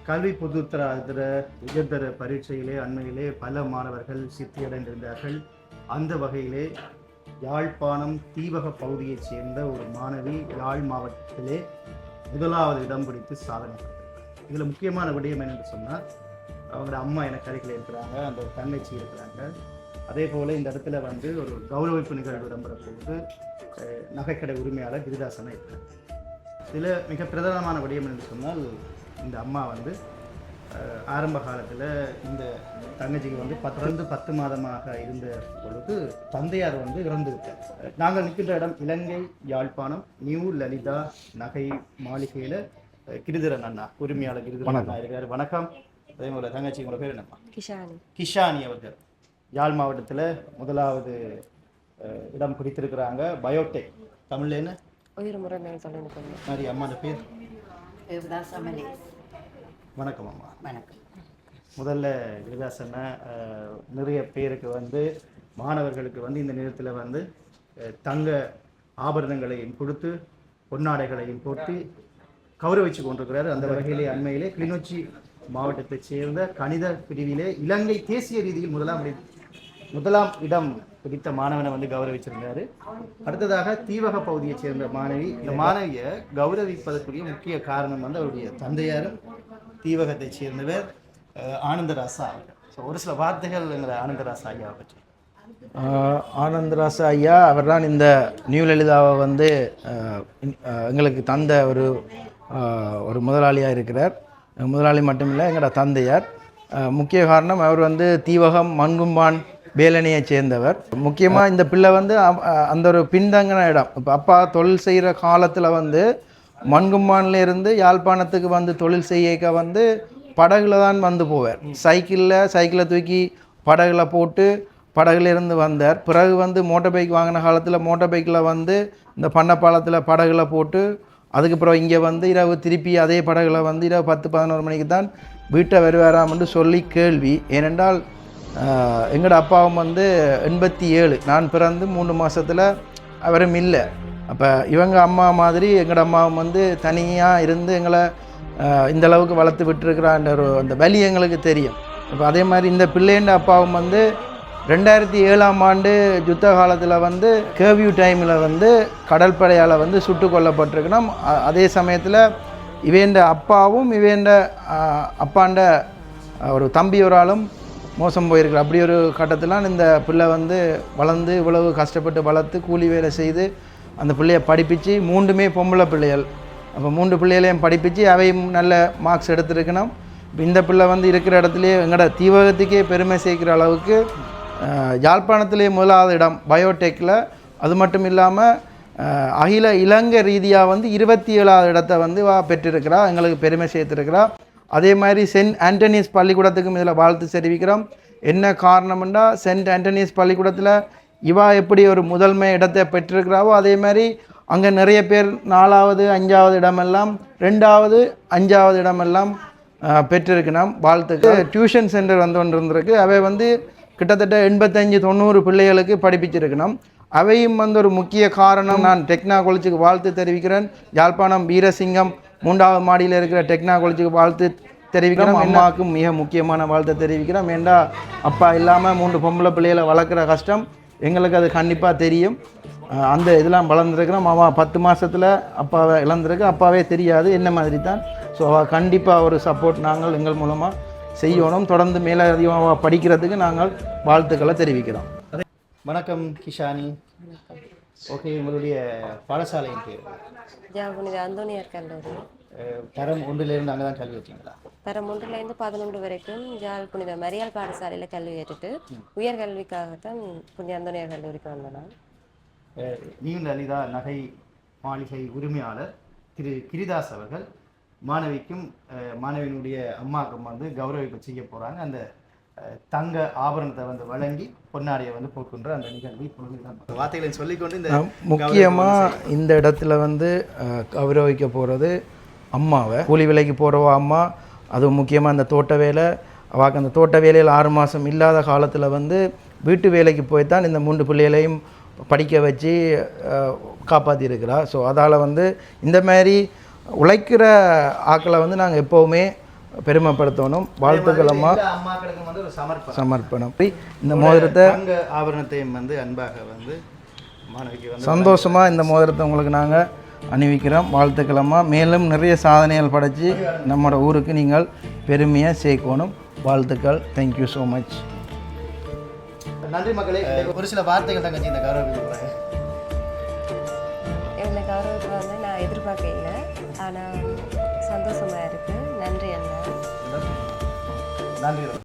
கல்வி பொதுத்தர உயர்தர பரீட்சையிலே அண்மையிலே பல மாணவர்கள் சித்தியடைந்திருந்தார்கள். அந்த வகையிலே யாழ்ப்பாணம் தீவக பகுதியைச் சேர்ந்த ஒரு மாணவி யாழ் மாவட்டத்திலே முதலாவது இடம் பிடித்து சாதனை பண்ணியிருக்கிறாங்க. இதில் முக்கியமான விடயம் என்னென்று சொன்னால், அவங்களோட அம்மா எனக்கு அருகில் இருக்கிறாங்க, அந்த தங்கச்சி இருக்கிறாங்க. அதே போல் இந்த இடத்துல ஒரு கௌரவிப்பு நிகழ்வு இடம்பெற போது நகைக்கடை உரிமையாளர் கிரிதாசனா இருக்கிறார். இதில் மிக பிரதானமான விடயம் என்று சொன்னால், இந்த அம்மா ஆரம்ப காலத்தில் இந்த தங்கச்சிக்கு 10 மாதமாக இருந்த பொழுது தந்தையார் இறந்து விட்டார். நாங்கள் நிற்கின்ற இடம் இலங்கை யாழ்ப்பாணம் நியூ லலிதா நகை மாளிகையில் கிரிதரன் அண்ணா உரிமையாளர் கிரிதரன் அண்ணா இருக்கிறார். வணக்கம். அதே போல் தங்கச்சி உங்களோட பேர் என்னம்மா? கிஷானி அவர்கள் யாழ் மாவட்டத்தில் முதலாவது இடம் பிடித்திருக்கிறாங்க. பயோடெக் தமிழ்ல என்ன மாதிரி அம்மாவோட பேர்? வணக்கம் அம்மா. வணக்கம். முதல்ல கிரிதாசனை நிறைய பேருக்கு மாணவர்களுக்கு இந்த நேரத்தில் தங்க ஆபரணங்களையும் கொடுத்து பொன்னாடைகளையும் போட்டு கௌரவிச்சு கொண்டிருக்கிறார். அந்த வகையிலே அண்மையிலே கிளிநொச்சி மாவட்டத்தைச் சேர்ந்த கணித பிரிவிலே இலங்கை தேசிய ரீதியில் முதலாம் இடம் பிடித்த மாணவனை கௌரவிச்சிருந்தாரு. அடுத்ததாக தீவக பகுதியைச் சேர்ந்த மாணவி. இந்த மாணவியை கௌரவிப்பதற்குரிய முக்கிய காரணம் அவருடைய தந்தையாரும் தீவகத்தை சேர்ந்தவர் ஆனந்தராசா. ஒரு சில வார்த்தைகள் ஆனந்தராசா ஐயாவை பற்றி. ஆனந்தராசா ஐயா அவர் தான் இந்த நியூ லலிதாவை எங்களுக்கு தந்த ஒரு முதலாளியாக இருக்கிறார். முதலாளி மட்டுமில்லை, எங்களோட தந்தையார். முக்கிய காரணம் அவர் தீவகம் மண்கும்பான் வேலனையை சேர்ந்தவர். முக்கியமாக இந்த பிள்ளை அந்த ஒரு பின்தங்கின இடம். இப்போ அப்பா தொழில் செய்கிற காலத்தில் மண்கும்பான்லேருந்து யாழ்ப்பாணத்துக்கு தொழில் செய்ய படகுல தான் போவார். சைக்கிளை தூக்கி படகுல போட்டு படகுலேருந்து வந்தார். பிறகு மோட்டார் பைக் வாங்கின காலத்தில் மோட்டார் பைக்கில் இந்த பண்ணப்பாலத்தில் படகுல போட்டு அதுக்கப்புறம் இங்கே இரவு திருப்பி அதே படகுல இரவு 10-11 மணிக்கு தான் வீட்டை வருவாராம்னு சொல்லி கேள்வி. ஏனென்றால் எங்களோட அப்பாவும் 87, நான் பிறந்து 3 மாதத்தில் அவரும் இல்லை. அப்போ இவங்க அம்மா மாதிரி எங்களோட அம்மாவும் தனியாக இருந்து எங்களை இந்த அளவுக்கு வளர்த்து விட்டுருக்குறான்ற அந்த வலி எங்களுக்கு தெரியும். இப்போ அதே மாதிரி இந்த பிள்ளைன்ற அப்பாவும் 2007ஆம் ஆண்டு யுத்த காலத்தில் கேர்வியூ டைமில் கடற்படையால் சுட்டு கொல்லப்பட்டிருக்கணும். அதே சமயத்தில் இவேண்ட அப்பாவும் இவேண்ட அப்பாண்ட ஒரு தம்பி ஒரு ஆளும் மோசம் போயிருக்குற. அப்படி ஒரு கட்டத்தில் இந்த பிள்ளை வளர்ந்து இவ்வளவு கஷ்டப்பட்டு வளர்த்து கூலி வேலை செய்து அந்த பிள்ளையை படிப்பிச்சு 3மே பொம்பளை பிள்ளைகள். அப்போ 3 பிள்ளைகளையும் படிப்பிச்சு அவையும் நல்ல மார்க்ஸ் எடுத்துருக்கணும். இந்த பிள்ளை இருக்கிற இடத்துலையே எங்களோட தீவகத்துக்கே பெருமை சேர்க்கிற அளவுக்கு யாழ்ப்பாணத்திலே முதலாவது இடம் பயோடெக்கில். அது மட்டும் இல்லாமல் அகில இலங்கை ரீதியாக 27வது இடத்தை பெற்றிருக்கிறா, எங்களுக்கு பெருமை சேர்த்துருக்கிறா. அதே மாதிரி சென்ட் ஆண்டனிஸ் பள்ளிக்கூடத்துக்கும் இதில் வாழ்த்து தெரிவிக்கிறோம். என்ன காரணம்னா, சென்ட் ஆண்டனிஸ் பள்ளிக்கூடத்தில் இவா எப்படி ஒரு முதன்மை இடத்தை பெற்றிருக்கிறாவோ அதே மாதிரி அங்கே நிறைய பேர் 4வது 5வது இடமெல்லாம் 2வது 5வது இடமெல்லாம் பெற்றிருக்கணும். வாழ்த்துக்கு டியூஷன் சென்டர் ஒன்று இருந்திருக்கு. அவை கிட்டத்தட்ட 85-90 பிள்ளைகளுக்கு படிப்பிச்சிருக்கணும். அவையும் ஒரு முக்கிய காரணம். நான் டெக்னா காலேஜுக்கு வாழ்த்து தெரிவிக்கிறேன். யாழ்ப்பாணம் வீரசிங்கம் 3வது மாடியில் இருக்கிற டெக்னா காலேஜுக்கு வாழ்த்து தெரிவிக்கிறோம். அம்மாவுக்கும் மிக முக்கியமான வாழ்த்தை தெரிவிக்கிறோம். ஏண்டா அப்பா இல்லாமல் 3 பொம்பளை பிள்ளைகளை வளர்க்குற கஷ்டம் எங்களுக்கு அது கண்டிப்பாக தெரியும். அந்த இதெல்லாம் வளர்ந்துருக்கிறோம். அவள் 10 மாதத்தில் அப்பாவை இழந்திருக்கு. அப்பாவே தெரியாது என்ன மாதிரி தான். ஸோ அவள் கண்டிப்பாக ஒரு சப்போர்ட் நாங்கள் எங்கள் மூலமாக செய்யணும். தொடர்ந்து மேலே அதிகமாக படிக்கிறதுக்கு நாங்கள் வாழ்த்துக்களை தெரிவிக்கிறோம். வணக்கம் கிஷானி. ஓகே, உங்களுடைய பாடசாலையின் பேர்? புனித அந்தோனியார் கல்லூரி. தரம் 1லிருந்து அங்கே தான் கல்வி வச்சிங்களா? தரம் 1லேருந்து 11 வரைக்கும் புனித மரியாள் பாடசாலையில் கல்வி ஏற்றுட்டு உயர்கல்விக்காகத்தான் புனித அந்தோனியார் கல்லூரிக்கு வந்தேன். நியூ லலிதா நகை மாளிகை உரிமையாளர் திரு கிரிதாஸ் அவர்கள் மாணவிக்கும் மாணவியினுடைய அம்மாவுக்கும் கௌரவிப்பு செய்ய போகிறாங்க. அந்த தங்க ஆபரணத்தை வழங்கி பொன்னாடியை போக்குன்ற அந்த நிகழ்வு வார்த்தைகளை சொல்லிக்கொண்டு இந்த முக்கியமாக இந்த இடத்துல கௌரவிக்க போகிறது அம்மாவை. கூலி வேலைக்கு போகிறவா அம்மா. அதுவும் முக்கியமாக அந்த தோட்ட வேலை. அவாக்கு அந்த தோட்ட வேலையில் 6 மாதம் இல்லாத காலத்தில் வீட்டு வேலைக்கு போய்த்தான் இந்த 3 பிள்ளைகளையும் படிக்க வச்சு காப்பாற்றியிருக்கிறா. ஸோ அதால் இந்த மாதிரி உழைக்கிற ஆக்களை நாங்கள் எப்போவுமே பெருமைப்படுத்தணும். வாழ்த்துக்கள் அம்மா. எல்லா அம்மாக்களுக்கும் வந்து ஒரு சமர்ப்பணம். இந்த மோதிரத்தை தங்க ஆபரணத்தையும் வந்து அன்பாக வந்து மாணவிக்கு வந்து சந்தோஷமாக இந்த மோதிரத்தை உங்களுக்கு நாங்கள் அணிவிக்கிறோம். வாழ்த்துக்கள் அம்மா. மேலும் நிறைய சாதனைகள் படைத்து நம்மளோட ஊருக்கு நீங்கள் பெருமையாக சேர்க்கணும். வாழ்த்துக்கள். Thank you so much. நன்றி மக்களே. ஒரு சில வார்த்தைகள் தங்கச்சி இந்த கௌரவத்துக்கு இந்த கௌரவத்தை வந்து நான் எதிர்பார்க்க இல்லை, ஆனால் சந்தோஷமாக இருக்குது. நன்றி அண்ணா. நன்றி.